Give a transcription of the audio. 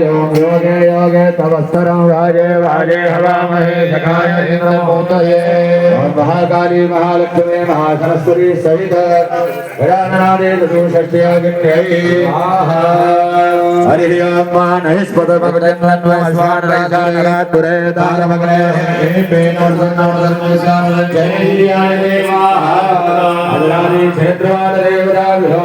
योगे योगे तवस्तरं वाजे वाजे हवामहे सखाय इंद्रमोतये महाकाली महालक्ष्मी महासरस्वती सहित गजाननादे चतुष्षष्ट्याग्न्यै हरि ओम मानहिस्पदमगजन्वन्वस्वानराजानरात्पुरे दानमग्ने जय देवा अदरादि क्षेत्रवाददेवताभ्यो